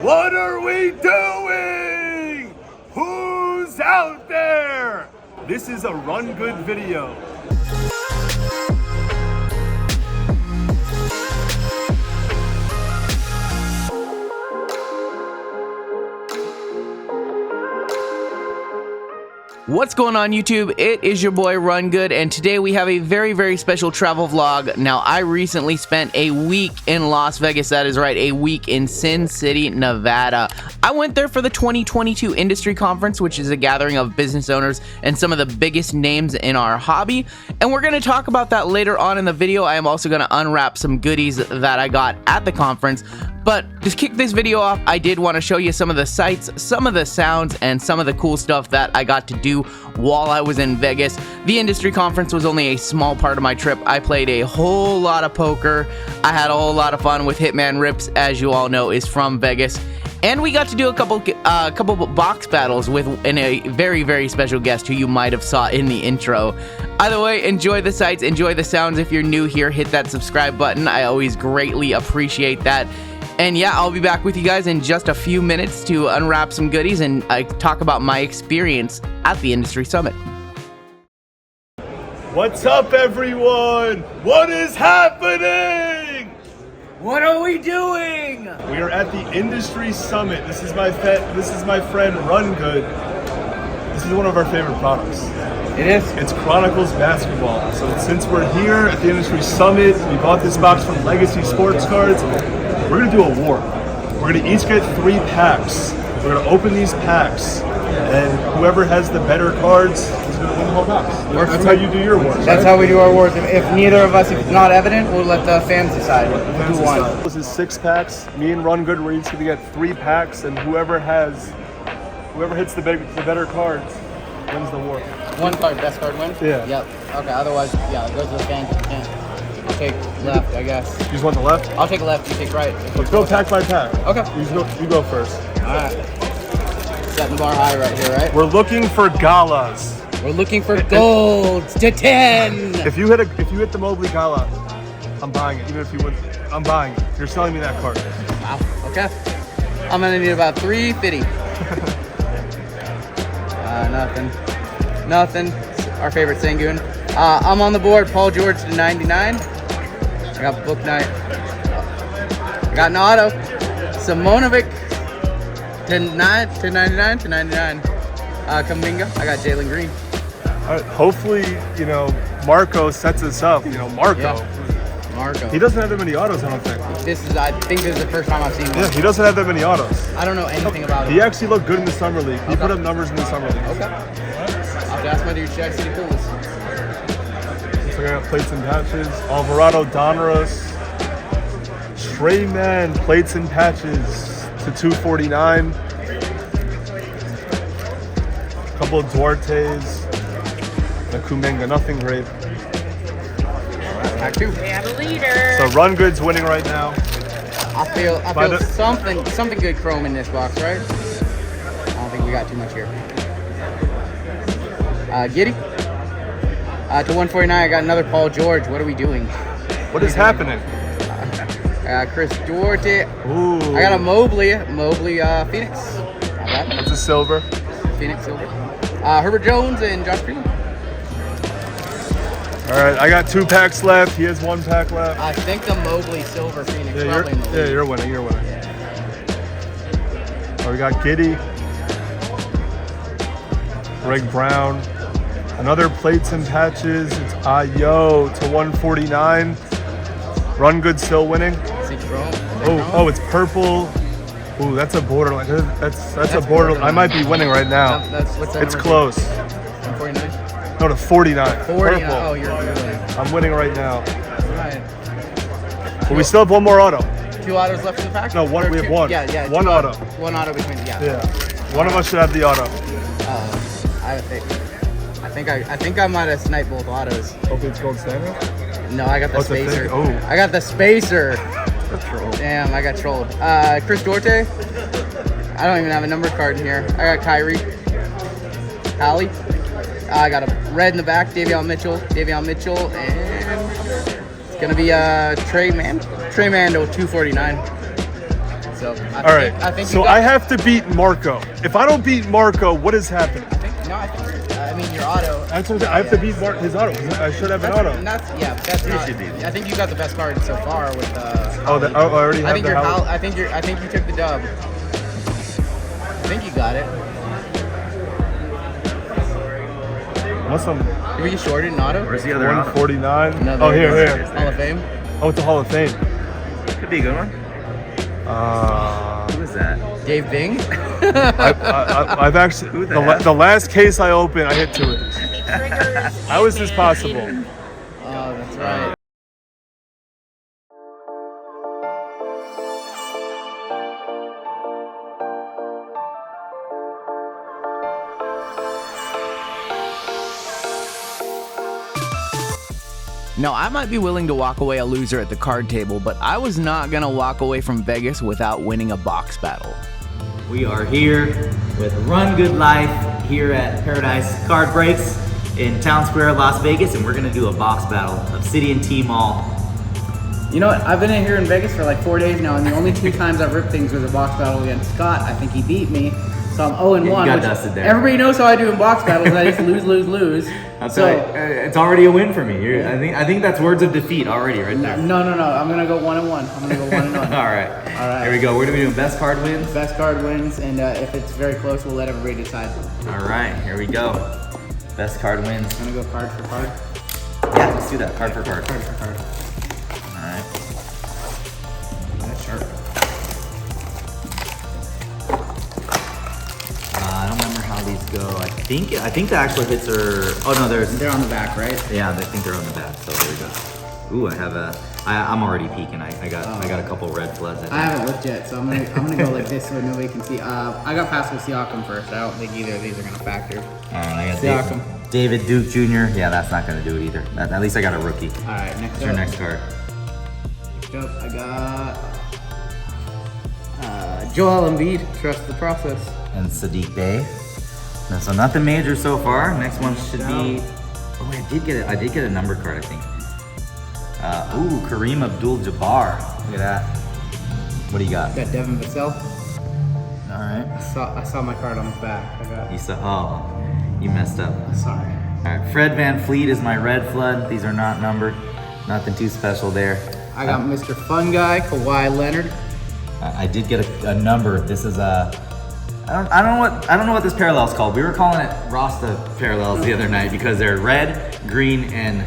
What are we doing? Who's out there? This is a Run Good video. What's going on YouTube? It is your boy Run Good, and today we have a very special travel vlog. Now, I recently spent a week in Las Vegas. That is right, a week in Sin City, Nevada. I went there for the 2022 Industry Conference, which is a gathering of business owners and some of the biggest names in our hobby. And we're going to talk about that later on in the video. I am also going to unwrap some goodies that I got at the conference. But to kick this video off, I did want to show you some of the sights, some of the sounds, and some of the cool stuff that I got to do while I was in Vegas. The industry conference was only a small part of my trip. I played a whole lot of poker. I had a whole lot of fun with Hitman Rips, as you all know, is from Vegas. And we got to do a couple box battles with a very special guest who you might have saw in the intro. Either way, enjoy the sights, enjoy the sounds. If you're new here, hit that subscribe button. I always greatly appreciate that. And yeah, I'll be back with you guys in just a few minutes to unwrap some goodies and talk about my experience at the Industry Summit. What's up, everyone? What is happening? What are we doing? We are at the Industry Summit. This is my friend Run Good. This is one of our favorite products. It is. It's Chronicles basketball. So since we're here at the Industry Summit, we bought this box from Legacy Sports Cards. We're gonna do a war. We're gonna each get 3 packs. We're gonna open these packs, and whoever has the better cards is gonna win the whole box. That's how you do your wars. That's how we do our wars. If neither of us, if it's not evident, we'll let the fans decide. We'll do one. This is 6 packs. Me and Run Good, we're each gonna get 3 packs, and whoever hits the better cards wins the war. One card, best card wins? Yeah. Yep. Okay, otherwise, yeah, it goes to the fans. You can't. I'll take left, I guess. You just want the left? I'll take left, you take right. Let's go pack by pack. Okay. You go first. Alright. Setting the bar high right here, right? We're looking for galas. We're looking for golds to 10! If you hit the Mobley Gala, I'm buying it. Even if you win, I'm buying it. You're selling me that card. Wow, okay. I'm gonna need about 350. Nothing. Our favorite Sangoon. I'm on the board, Paul George to 99. I got Book Knight. I got an auto. Simonovic to 99. Kuminga. I got Jalen Green. All right, hopefully, Marco sets us up. Marco. Yeah. Marco. He doesn't have that many autos, I don't think. I think this is the first time I've seen him. Yeah, he doesn't have that many autos. I don't know anything about him. He actually looked good in the Summer League. He put up numbers in the Summer League. Okay. I'll have to ask my dude Check City Pools. So I got plates and patches. Alvarado Donruss. Treyman plates and patches to 249. A couple of Duartes. A Kuminga, nothing great. Pack 2. We have a leader. So Run Good's winning right now. I feel something good chrome in this box, right? I don't think we got too much here. Giddy. To 149, I got another Paul George. What are we doing? What is happening? I got Chris Duarte. Ooh. I got a Mobley Phoenix. That's a silver. Phoenix silver. Herbert Jones and Josh Freeman. All right, I got 2 packs left. He has 1 pack left. I think the Mobley silver Phoenix. You're winning. You're winning. Oh, we got Giddy. Greg Brown. Another plates and patches. It's Ayo to 149. Run Good still winning. Oh, it's purple. Ooh, that's a borderline. That's a borderline. I might be winning right now. It's close. 149? No, to 49. 49. Purple. Oh, you're winning. I'm winning right now. All right. But we still have 1 more auto. 2 autos left in the pack? No, one. We have 1. Yeah. 1 auto. 1 auto between. Yeah. Yeah. One of us should have the auto. I think I might have sniped both autos. Hopefully it's gold standard. No, I got the spacer. Oh. I got the spacer. Troll. Damn, I got trolled. Chris Duarte. I don't even have a numbered card in here. I got Kyrie. Hallie. I got a red in the back, Davion Mitchell, and it's gonna be Trey Mando 249. So All right. I think so I have to beat Marco. If I don't beat Marco, what is happening? I mean your auto. That's what I have to beat his auto. I should have an auto. That's not. I think you got the best card so far with. I already have the house. I think you took the dub. I think you got it. What's some? Did we shorted an auto? Where's the other 149. Another Oh, here. Hall of Fame. Oh, it's a Hall of Fame. Could be a good one. Who is that? Dave Bing. I've actually Who the heck? the last case I opened, I hit 2 of these. How is this possible? Oh, that's right. Now, I might be willing to walk away a loser at the card table, but I was not going to walk away from Vegas without winning a box battle. We are here with Rungoodlife here at Paradise Card Breaks in Town Square, Las Vegas, and we're gonna do a box battle. Obsidian T-Mall. You know what? I've been in here in Vegas for like 4 days now, and the only 2 times I've ripped things was a box battle against Scott. I think he beat me, so I'm 0-1. You got which dusted there. Everybody knows how I do in box battles. I just lose. That's So- right. It's already a win for me. I think that's words of defeat already right there. No. I'm gonna go 1-1. I'm gonna go 1-1. All right. Here we go. We're gonna be doing best card wins. Best card wins, and if it's very close, we'll let everybody decide. All right. Here we go. Best card wins. I'm gonna go card for card. Yeah, let's do that. Card for card. Card for card. All right. That's sharp. I don't remember how these go. I think the actual hits are. Oh no, They're on the back, right? Yeah, I think they're on the back. So there we go. Ooh, I'm already peeking. I got a couple red floods. I haven't looked yet, so I'm gonna go like this so nobody can see. I got Pascal Siakam first. I don't think either of these are gonna factor. I got Siakam. David Duke Jr. Yeah, that's not gonna do it either. At least I got a rookie. All right, next What's up. your next card? Next up, I got Joel Embiid. Trust the process. And Sadiq Bey. So nothing major so far. Next one should be. Oh, I did get a number card, I think. Ooh, Kareem Abdul-Jabbar. Look at that. What do you got? Got Devin Vassell. All right. I saw my card on the back. You messed up. Sorry. All right, Fred Van Fleet is my red flood. These are not numbered. Nothing too special there. I got Mr. Fun Guy, Kawhi Leonard. I did get a number. This is a. I don't know what this parallel is called. We were calling it Rasta parallels the other night because they're red, green, and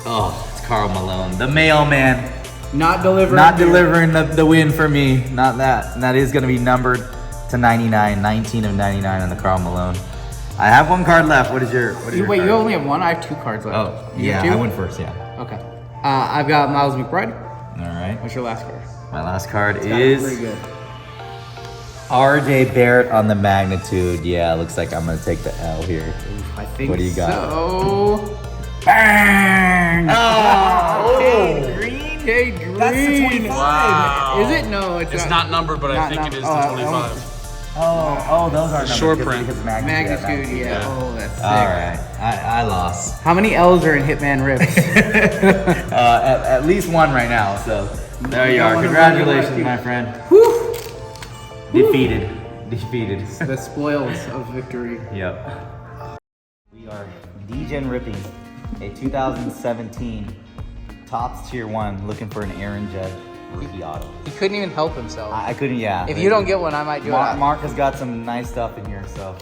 it's Karl Malone, the mailman. Not delivering. Not delivering the win for me. Not that. And that is going to be numbered to 99. 19 of 99 on the Karl Malone. I have one card left. What is your Wait, card? you only have one? I have 2 cards left. Oh, You yeah. have 2? I went first, yeah. Okay. I've got Miles McBride. All right. What's your last card? My last card It's gotta be pretty is good. RJ Barrett on the magnitude. Yeah, looks like I'm going to take the L here. I think What do you got? so. Bang! Cade Green. Cade Green. That's the 25. Wow. Is it? No, It's not numbered, but I think it is the 25. Oh, those are Short print. because Magnitude, yeah. Oh, that's sick. All right, I lost. How many L's are in Hitman Rips? At least one right now. So there you are. Congratulations, my friend. Whew. Defeated. The spoils of victory. Yep. We are DGen ripping a 2017 Topps Tier 1 looking for an Aaron Judge rookie auto. He couldn't even help himself. I couldn't, yeah. If you don't get one, I might do it. Mark has got some nice stuff in here, so.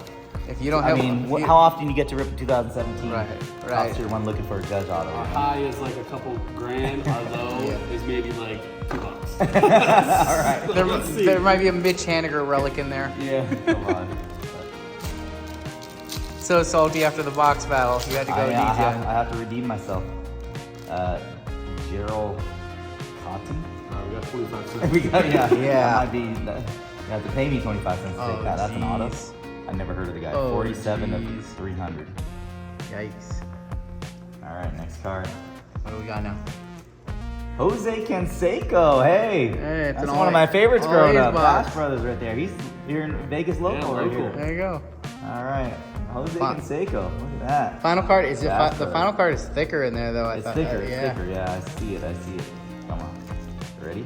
If you don't I have mean, one, how often you get to rip a 2017 Right. Topps Tier 1 looking for a Judge auto? Our high is like a couple grand. Our low Yeah. is maybe like $2. All right. there might be a Mitch Haniger relic in there. Yeah, come on. So salty after the box battle. You had to go I DJ. have to redeem myself. Gerald Cotton? We got 25 cents. We got, yeah. Yeah. That might be, you have to pay me 25 cents to take that. That's an auto. jeez. I never heard of the guy. Oh, 47 jeez. of 300. Yikes. All right, next card. What do we got now? Jose Canseco. Hey, Hey, it's that's an one of my favorites growing always up. box. Bash Brothers right there. He's here in Vegas local right local. here. There you go. All right, Jose Fun. Canseco. Look at that. Final card is Bash the Brothers. final card is thicker in there though. I It's thought. thicker. It's Yeah. thicker. Yeah, I see it. Come on. Ready?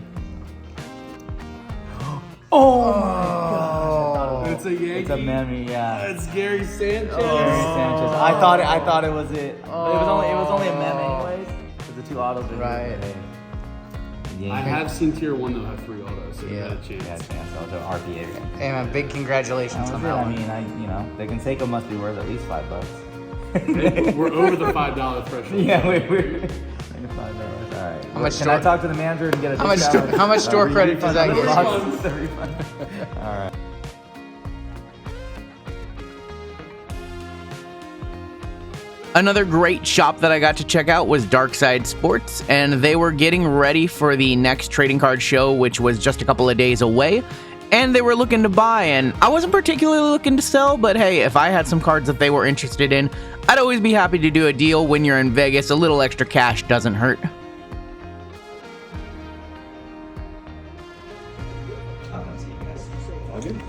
Oh, It's a Yankee. it's a memory, yeah. It's Gary Sanchez. Gary Sanchez. I thought it was it. But it was only a mem anyways. Because the 2 autos are Right. I have seen Tier 1 though have 3 autos, so you Yeah. had a chance. Yeah, so it's an RPA. Hey man, big congratulations on that I one. mean, the Conseco must be worth at least $5. We're over the $5 threshold. Yeah, we're $5. All right. How much Can I talk to the manager and get a discount? How much store credit does that get? All right. Another great shop that I got to check out was Dark Side Sports, and they were getting ready for the next trading card show, which was just a couple of days away, and they were looking to buy, and I wasn't particularly looking to sell, but hey, if I had some cards that they were interested in, I'd always be happy to do a deal. When you're in Vegas, a little extra cash doesn't hurt.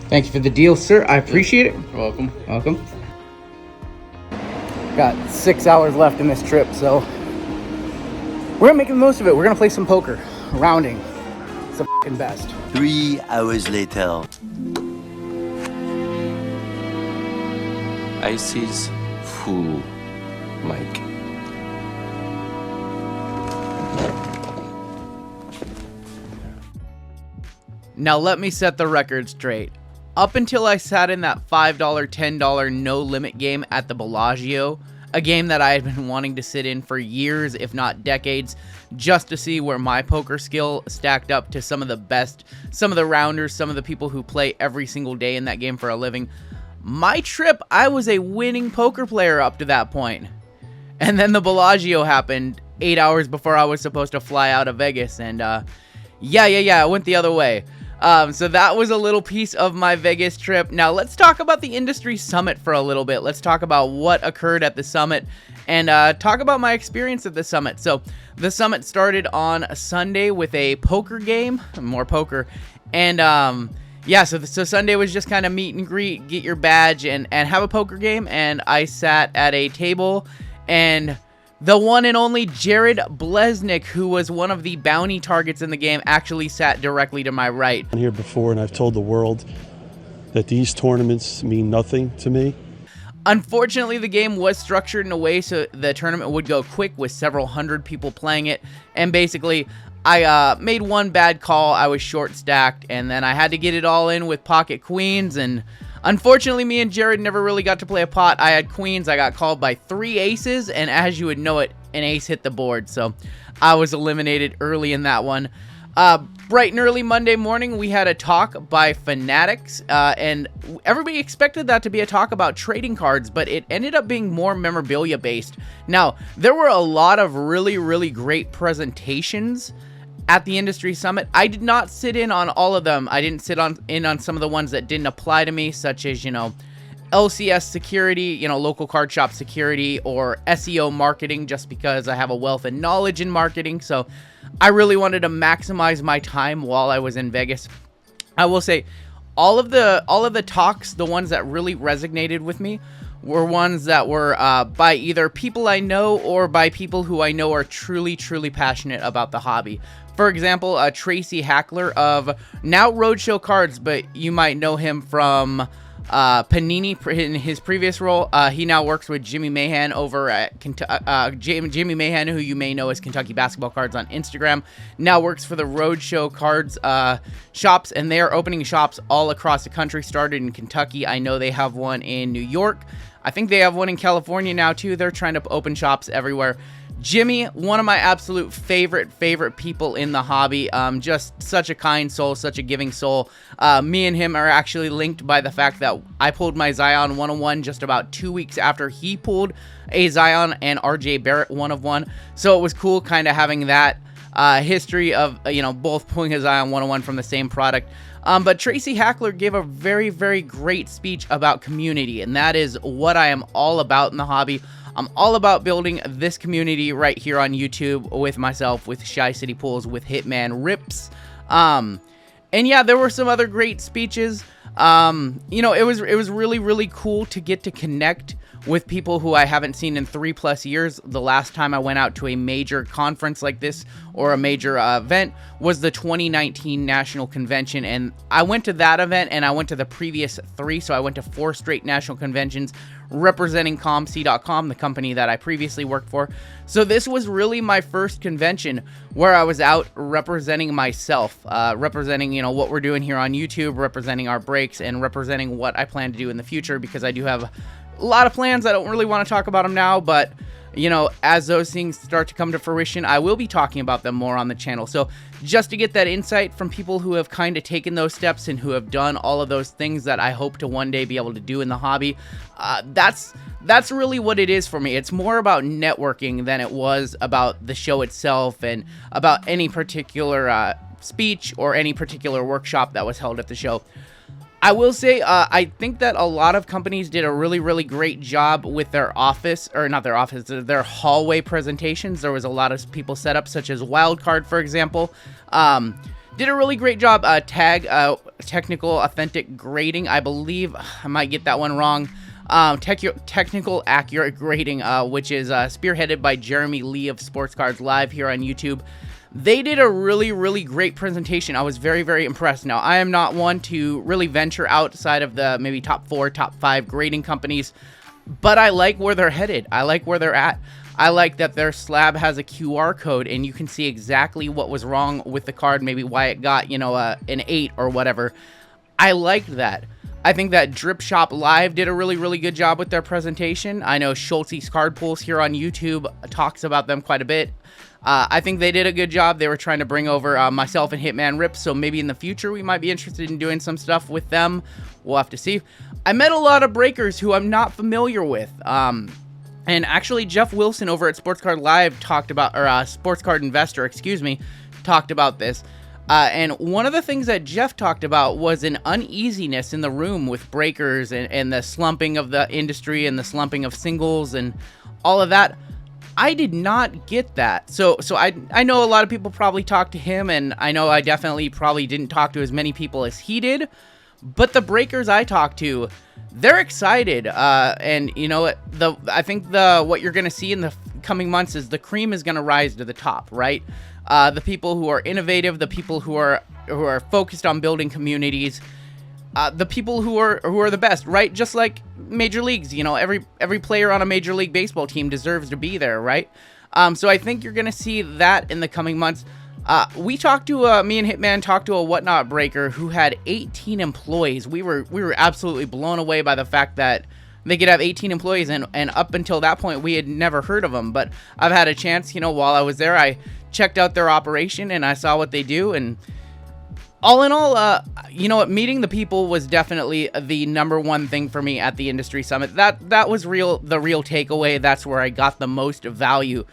Thank you for the deal, sir. I appreciate it. You're welcome. Welcome. Got 6 hours left in this trip, so we're gonna make the most of it. We're gonna play some poker. Rounding. It's the f***ing best. 3 hours later. Icy's full, Mike. Now let me set the record straight. Up until I sat in that $5, $10 no limit game at the Bellagio, a game that I had been wanting to sit in for years, if not decades, just to see where my poker skill stacked up to some of the best, some of the rounders, some of the people who play every single day in that game for a living. My trip, I was a winning poker player up to that point. And then the Bellagio happened 8 hours before I was supposed to fly out of Vegas, and yeah, it went the other way. So that was a little piece of my Vegas trip. Now let's talk about the industry summit for a little bit. Let's talk about what occurred at the summit and talk about my experience at the summit. So the summit started on Sunday with a poker game, more poker, and yeah, so Sunday was just kind of meet and greet, get your badge, and have a poker game. And I sat at a table, and the one and only Jared Blesnick, who was one of the bounty targets in the game, actually sat directly to my right. Here before, and I've told the world that these tournaments mean nothing to me. Unfortunately, the game was structured in a way so the tournament would go quick with several hundred people playing it, and basically I made one bad call. I was short stacked, and then I had to get it all in with pocket queens, and unfortunately, me and Jared never really got to play a pot. I had queens. I got called by 3 aces, and as you would know it, an ace hit the board, so I was eliminated early in that one. Bright and early Monday morning, we had a talk by Fanatics, and everybody expected that to be a talk about trading cards, but it ended up being more memorabilia based. Now, there were a lot of really, really great presentations at the industry summit. I did not sit in on all of them. I didn't sit in on some of the ones that didn't apply to me, such as, LCS security, local card shop security, or SEO marketing, just because I have a wealth of knowledge in marketing. So I really wanted to maximize my time while I was in Vegas. I will say all of the talks, the ones that really resonated with me, were ones that were by either people I know or by people who I know are truly, truly passionate about the hobby. For example, Tracy Hackler of now Roadshow Cards, but you might know him from Panini in his previous role. He now works with Jimmy Mahan over at Jimmy Mahan, who you may know as Kentucky Basketball Cards on Instagram, now works for the Roadshow Cards shops, and they are opening shops all across the country. Started in Kentucky. I know they have one in New York. I think they have one in California now too. They're trying to open shops everywhere. Jimmy, one of my absolute favorite people in the hobby. Just such a kind soul, such a giving soul. Me and him are actually linked by the fact that I pulled my Zion 101 just about 2 weeks after he pulled a Zion and RJ Barrett 1 of 1. So it was cool kind of having that history of, both pulling a Zion 101 from the same product. But Tracy Hackler gave a very, very great speech about community, and that is what I am all about in the hobby. I'm all about building this community right here on YouTube with myself, with Shy City Pools, with Hitman Rips. And yeah, there were some other great speeches. It was really, really cool to get to connect with people who I haven't seen in 3+ years. The last time I went out to a major conference like this or a major event was the 2019 National Convention. And I went to that event and I went to the previous 3. So I went to 4 straight national conventions representing ComC.com, the company that I previously worked for. So this was really my first convention where I was out representing myself, representing, what we're doing here on YouTube, representing our breaks, and representing what I plan to do in the future, because I do have a lot of plans. I don't really want to talk about them now, but as those things start to come to fruition, I will be talking about them more on the channel. So just to get that insight from people who have kind of taken those steps and who have done all of those things that I hope to one day be able to do in the hobby, that's really what it is for me. It's more about networking than it was about the show itself and about any particular speech or any particular workshop that was held at the show. I will say, I think that a lot of companies did a really, really great job with their their hallway presentations. There was a lot of people set up, such as Wildcard, for example. Did a really great job. Technical Authentic Grading, I believe. I might get that one wrong. Technical Accurate Grading, which is spearheaded by Jeremy Lee of Sports Cards Live here on YouTube. They did a really, really great presentation. I was very, very impressed. Now, I am not one to really venture outside of the maybe top 4, top 5 grading companies, but I like where they're headed. I like where they're at. I like that their slab has a QR code and you can see exactly what was wrong with the card, maybe why it got, an 8 or whatever. I liked that. I think that Drip Shop Live did a really, really good job with their presentation. I know Schultz's Card Pools here on YouTube talks about them quite a bit. I think they did a good job. They were trying to bring over myself and Hitman Rip, so maybe in the future we might be interested in doing some stuff with them. We'll have to see. I met a lot of breakers who I'm not familiar with. And actually, Jeff Wilson over at Sports Card Live talked about, or Sports Card Investor, talked about this. And one of the things that Jeff talked about was an uneasiness in the room with breakers and the slumping of the industry and the slumping of singles and all of that. I did not get that. So I know a lot of people probably talked to him, and I know I definitely probably didn't talk to as many people as he did, but the breakers I talked to, they're excited. And I think what you're going to see in the coming months is the cream is going to rise to the top, right? The people who are innovative, the people who are focused on building communities, the people who are the best, right? Just like major leagues, every player on a Major League Baseball team deserves to be there, right? So I think you're going to see that in the coming months. Me and Hitman talked to a Whatnot breaker who had 18 employees. We were absolutely blown away by the fact that they could have 18 employees, and up until that point, we had never heard of them. But I've had a chance, while I was there, I checked out their operation and I saw what they do, and all in all, meeting the people was definitely the number one thing for me at the industry summit. That was the real takeaway. That's where I got the most value.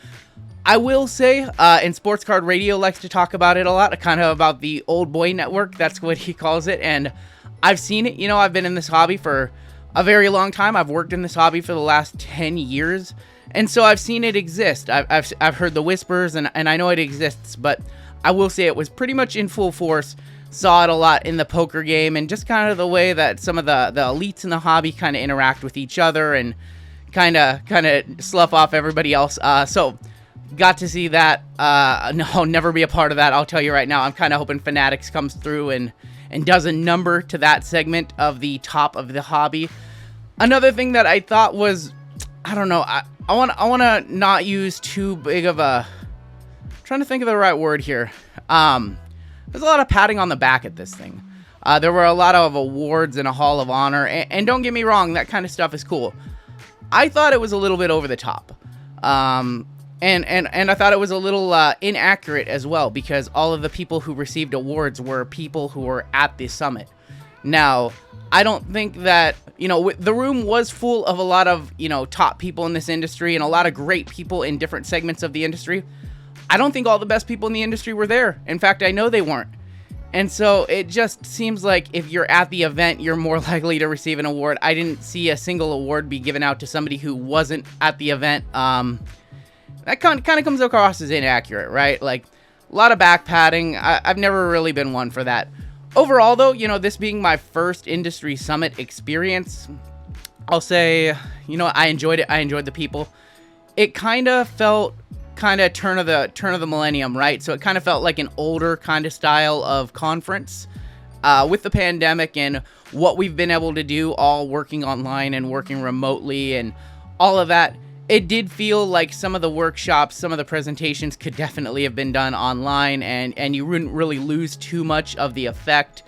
I will say, and Sports Card Radio likes to talk about it a lot, kind of about the old boy network. That's what he calls it. And I've seen it. I've been in this hobby for a very long time. I've worked in this hobby for the last 10 years. And so I've seen it exist. I've heard the whispers, and I know it exists. But I will say it was pretty much in full force. Saw it a lot in the poker game, and just kind of the way that some of the elites in the hobby kind of interact with each other and kind of slough off everybody else. So got to see that. No, I'll never be a part of that. I'll tell you right now. I'm kind of hoping Fanatics comes through and does a number to that segment of the top of the hobby. Another thing that I thought was, I don't know. I want to not use too big of a. I'm trying to think of the right word here. There's a lot of patting on the back at this thing. There were a lot of awards and a Hall of Honor, and don't get me wrong, that kind of stuff is cool. I thought it was a little bit over the top, and I thought it was a little inaccurate as well, because all of the people who received awards were people who were at the summit. Now, I don't think that the room was full of a lot of top people in this industry and a lot of great people in different segments of the industry. I don't think all the best people in the industry were there. In fact, I know they weren't. And so it just seems like if you're at the event, you're more likely to receive an award. I didn't see a single award be given out to somebody who wasn't at the event. That kind of comes across as inaccurate, right? Like, a lot of back patting. I've never really been one for that. Overall, though, this being my first industry summit experience, I'll say, you know, I enjoyed it. I enjoyed the people. It kind of felt turn of the millennium, right? So it kind of felt like an older kind of style of conference. With the pandemic and what we've been able to do, all working online and working remotely and all of that, it did feel like some of the workshops, some of the presentations could definitely have been done online, and you wouldn't really lose too much of the effect.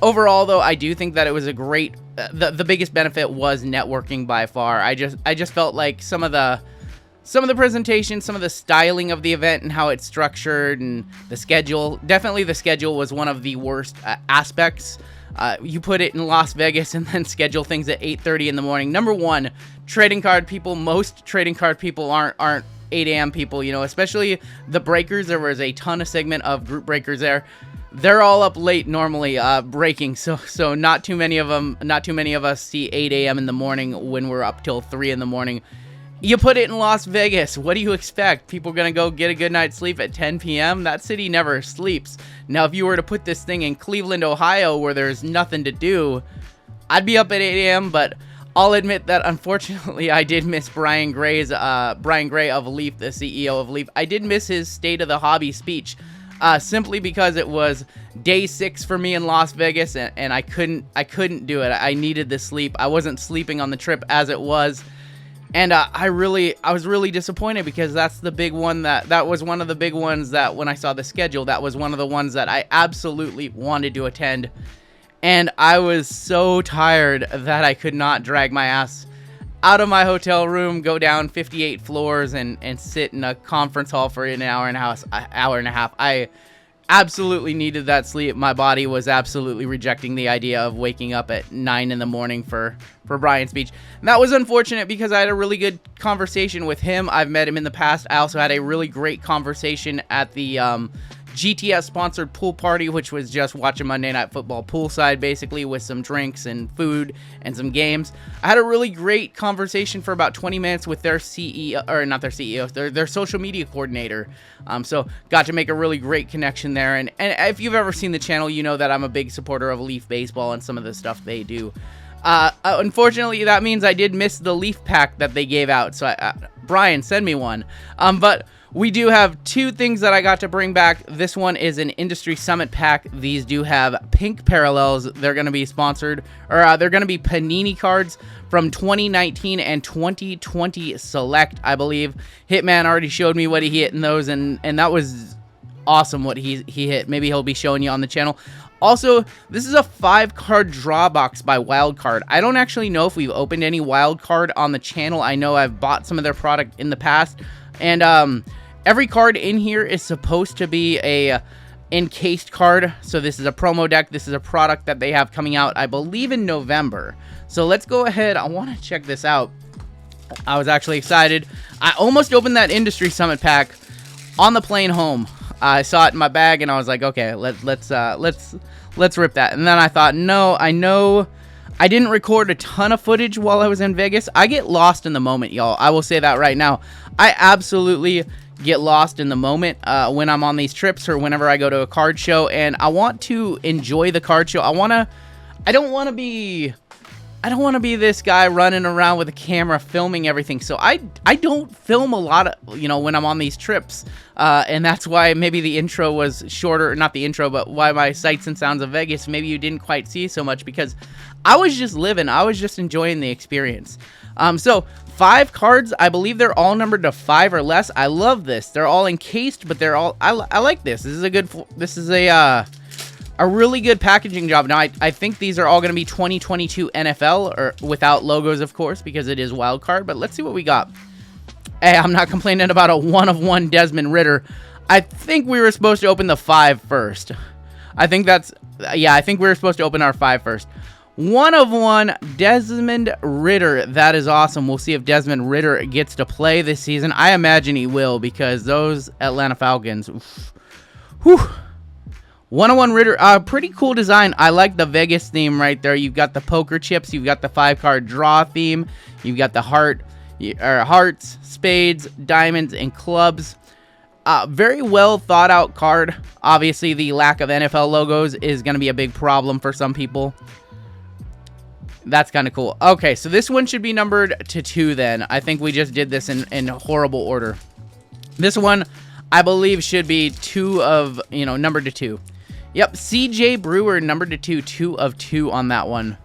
Overall, though, I do think that it was a great. The biggest benefit was networking by far. I just felt like some of the presentations, some of the styling of the event and how it's structured, and the schedule. Definitely, the schedule was one of the worst aspects. You put it in Las Vegas and then schedule things at 8:30 in the morning. Number one, trading card people. Most trading card people aren't 8 a.m. people. You know, especially the breakers. There was a ton of segment of group breakers there. They're all up late normally breaking. So not too many of them. Not too many of us see 8 a.m. in the morning when we're up till 3 in the morning. You put it in Las Vegas. What do you expect? People going to go get a good night's sleep at 10 p.m.? That city never sleeps. Now, if you were to put this thing in Cleveland, Ohio, where there's nothing to do, I'd be up at 8 a.m., but I'll admit that, unfortunately, I did miss Brian Gray of Leaf, the CEO of Leaf. I did miss his State of the Hobby speech, simply because it was day 6 for me in Las Vegas, and I couldn't do it. I needed the sleep. I wasn't sleeping on the trip as it was. And I was really disappointed, because that's the big one that was one of the big ones that when I saw the schedule, that was one of the ones that I absolutely wanted to attend. And I was so tired that I could not drag my ass out of my hotel room, go down 58 floors and sit in a conference hall for an hour and a half. I absolutely needed that sleep. My body was absolutely rejecting the idea of waking up at 9 in the morning for Brian's speech. And that was unfortunate, because I had a really good conversation with him. I've met him in the past. I also had a really great conversation at the GTS sponsored pool party, which was just watching Monday Night Football poolside, basically, with some drinks and food and some games. I had a really great conversation for about 20 minutes with their CEO, or not their CEO, their social media coordinator. So got to make a really great connection there. And if you've ever seen the channel, you know that I'm a big supporter of Leaf Baseball and some of the stuff they do. Unfortunately, that means I did miss the Leaf pack that they gave out. So Brian, send me one. But we do have 2 things that I got to bring back. This one is an Industry Summit pack. These do have pink parallels. They're going to be sponsored, or they're going to be Panini cards from 2019 and 2020 Select, I believe. Hitman already showed me what he hit in those, and that was awesome what he hit. Maybe he'll be showing you on the channel. Also, this is a 5-card draw box by Wildcard. I don't actually know if we've opened any Wildcard on the channel. I know I've bought some of their product in the past, and every card in here is supposed to be a encased card. So this is a promo deck. This is a product that they have coming out, I believe, in November. So let's go ahead. I want to check this out. I was actually excited. I almost opened that Industry Summit pack on the plane home. I saw it in my bag, and I was like, okay, let's rip that. And then I thought, no, I know I didn't record a ton of footage while I was in Vegas. I get lost in the moment, y'all. I will say that right now. I absolutely get lost in the moment when I'm on these trips or whenever I go to a card show, and I want to enjoy the card show. I don't want to be this guy running around with a camera filming everything. So I don't film a lot of, when I'm on these trips. And that's why maybe the intro was shorter, not the intro, but why my sights and sounds of Vegas, maybe you didn't quite see so much, because I was just living. I was just enjoying the experience. So 5 cards, I believe they're all numbered to 5 or less. I love this. They're all encased, but they're all, I like this. This is a really good packaging job. Now, I think these are all going to be 2022 NFL, or without logos, of course, because it is wild card. But let's see what we got. Hey, I'm not complaining about a 1-of-1 Desmond Ridder. I think we were supposed to open the 5 first. I think we were supposed to open our 5 first. 1-of-1 Desmond Ridder. That is awesome. We'll see if Desmond Ridder gets to play this season. I imagine he will, because those Atlanta Falcons. Oof. Whew. 1-of-1 Ridder, pretty cool design. I like the Vegas theme right there. You've got the poker chips. You've got the 5-card draw theme. You've got the hearts, spades, diamonds, and clubs. Very well thought out card. Obviously, the lack of NFL logos is going to be a big problem for some people. That's kind of cool. Okay, so this one should be numbered to 2 then. I think we just did this in horrible order. This one, I believe, should be 2 of, numbered to 2. Yep, CJ Brewer numbered to 2, 2 of 2 on that one.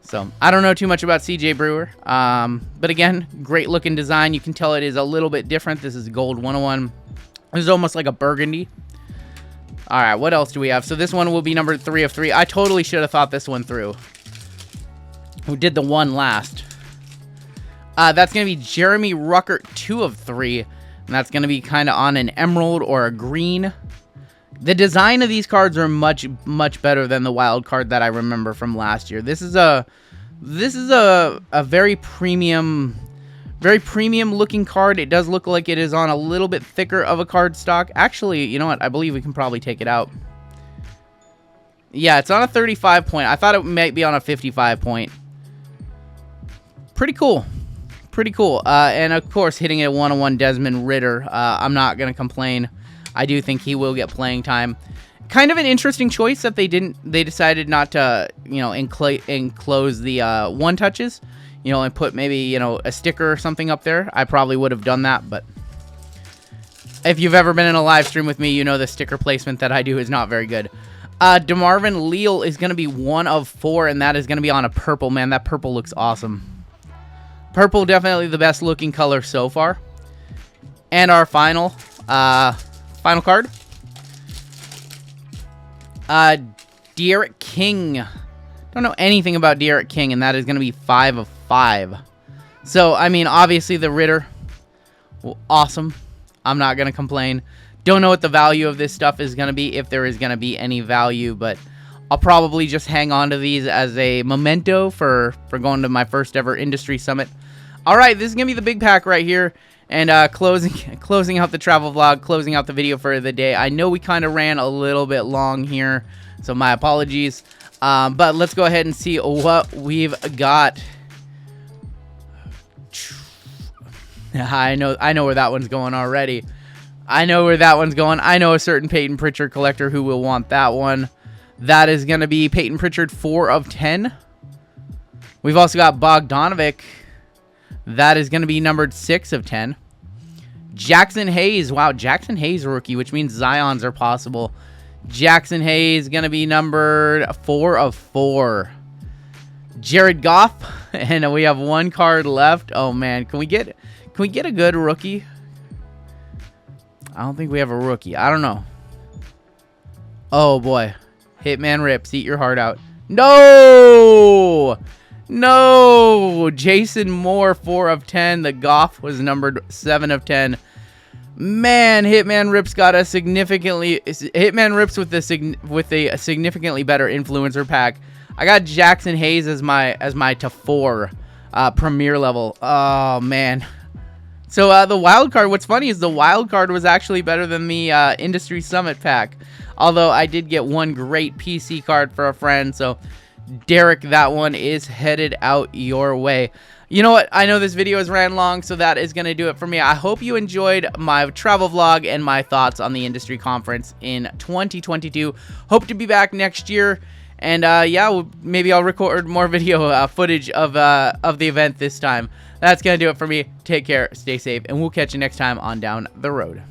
So, I don't know too much about CJ Brewer. But again, great looking design. You can tell it is a little bit different. This is gold 101. This is almost like a burgundy. All right, what else do we have? So this one will be numbered 3 of 3. I totally should have thought this one through. Who did the one last? That's going to be Jeremy Ruckert, 2 of 3. And that's going to be kind of on an emerald or a green. The design of these cards are much, much better than the wild card that I remember from last year. This is a very premium looking card. It does look like it is on a little bit thicker of a card stock. Actually, you know what? I believe we can probably take it out. Yeah, it's on a 35 point. I thought it might be on a 55 point. Pretty cool. Pretty cool. And of course, hitting a 101 Desmond Ridder. I'm not going to complain. I do think he will get playing time. Kind of an interesting choice that they decided not to, enclose the one touches, and put maybe, a sticker or something up there. I probably would have done that, but if you've ever been in a live stream with me, you know the sticker placement that I do is not very good. DeMarvin Leal is going to be 1 of 4, and that is going to be on a purple. Man, that purple looks awesome. Purple, definitely the best looking color so far. And our final card. De'Aaron King. Don't know anything about De'Aaron King, and that is going to be 5 of 5. So, I mean, obviously the Ridder, well, awesome. I'm not going to complain. Don't know what the value of this stuff is going to be, if there is going to be any value, but I'll probably just hang on to these as a memento for going to my first ever industry summit. All right, this is going to be the big pack right here. And closing out the travel vlog, closing out the video for the day. I know we kind of ran a little bit long here, so my apologies. But let's go ahead and see what we've got. I know where that one's going already. I know where that one's going. I know a certain Peyton Pritchard collector who will want that one. That is going to be Peyton Pritchard, 4 of 10. We've also got Bogdanovic. That is going to be numbered 6 of 10. Jackson Hayes. Wow, Jackson Hayes rookie, which means Zions are possible. Jackson Hayes going to be numbered 4 of 4. Jared Goff. And we have 1 card left. Oh, man. Can we get a good rookie? I don't think we have a rookie. I don't know. Oh, boy. Hitman Rips. Eat your heart out. No! No! Jason Moore, 4 of 10. The Goff was numbered 7 of 10. Man, Hitman Rips got a significantly... Hitman Rips with a significantly better influencer pack. I got Jackson Hayes as my to 4 premier level. Oh, man. So, the wild card, what's funny is the wild card was actually better than the Industry Summit pack. Although, I did get 1 great PC card for a friend, so... Derek, that one is headed out your way. You know what? I know this video has ran long, so that is going to do it for me. I hope you enjoyed my travel vlog and my thoughts on the industry conference in 2022. Hope to be back next year. And yeah, maybe I'll record more video footage of the event this time. That's going to do it for me. Take care, stay safe, and we'll catch you next time on Down the Road.